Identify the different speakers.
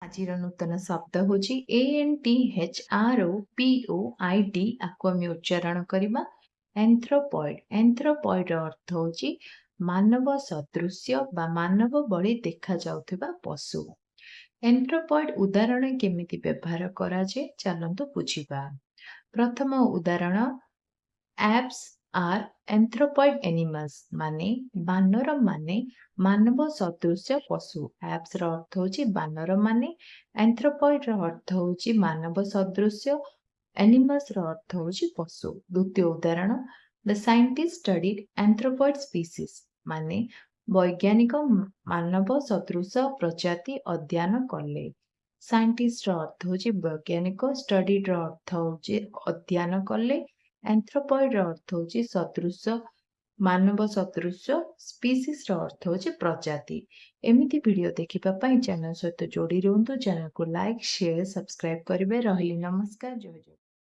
Speaker 1: ଆଜିର ନୂତନ ଶବ୍ଦ ହେଉଛି ANTHROPOID। ଆକୁ ଆମେ ଉଚ୍ଚାରଣ କରିବା ଏନ୍ଥ୍ରୋପଏଡ୍। ଏନ୍ଥ୍ରୋପଏଡ୍ର ଅର୍ଥ ହେଉଛି ମାନବ ସଦୃଶ୍ୟ ବା ମାନବ ଭଳି ଦେଖାଯାଉଥିବା ପଶୁ। ଏନ୍ଥ୍ରୋପଏଡ୍ ଉଦାହରଣ କେମିତି ବ୍ୟବହାର କରାଯାଏ ଚାଲନ୍ତୁ ବୁଝିବା। ପ୍ରଥମ ଉଦାହରଣ, ଆପ୍ସ ଆର୍ ଏନ୍ଥ୍ରୋପଏଡ୍ ଏନିମାଲ୍ସ, ମାନେ ବାନର ମାନେ ମାନବ ସଦୃଶ୍ୟ ପଶୁ। ଆପ୍ସର ଅର୍ଥ ହେଉଛି ବାନର ମାନେ, ଏନ୍ଥ୍ରୋପଏଡ୍ର ଅର୍ଥ ହେଉଛି ମାନବ ସଦୃଶ୍ୟ, ଏନିମାଲ୍ସର ଅର୍ଥ ହେଉଛି ପଶୁ। ଦ୍ୱିତୀୟ ଉଦାହରଣ, ଦ ସାଇଣ୍ଟିଷ୍ଟ ଷ୍ଟଡିଡ୍ ଏନ୍ଥ୍ରୋପଏଡ୍ ସ୍ପିସିସ୍, ମାନେ ବୈଜ୍ଞାନିକ ମାନବ ସଦୃଶ ପ୍ରଜାତି ଅଧ୍ୟୟନ କଲେ। ସାଇଣ୍ଟିଷ୍ଟର ଅର୍ଥ ହେଉଛି ବୈଜ୍ଞାନିକ, ଷ୍ଟଡିଡ୍ର ଅର୍ଥ ହେଉଛି ଅଧ୍ୟୟନ କଲେ, ଏନ୍ଥ୍ରୋପଏଡ୍ର ଅର୍ଥ ହେଉଛି ସଦୃଶ, ମାନବ ସଦୃଶ, ସ୍ପିସିସ୍ର ଅର୍ଥ ହେଉଛି ପ୍ରଜାତି। ଏମିତି ଭିଡ଼ିଓ ଦେଖିବା ପାଇଁ ଚ୍ୟାନେଲ ସହିତ ଯୋଡ଼ି ରୁହନ୍ତୁ। ଚ୍ୟାନେଲକୁ ଲାଇକ୍, ସେୟାର, ସବସ୍କ୍ରାଇବ୍ କରିବେ। ରହିଲି, ନମସ୍କାର, ଜୟ ଜଗନ୍ନାଥ।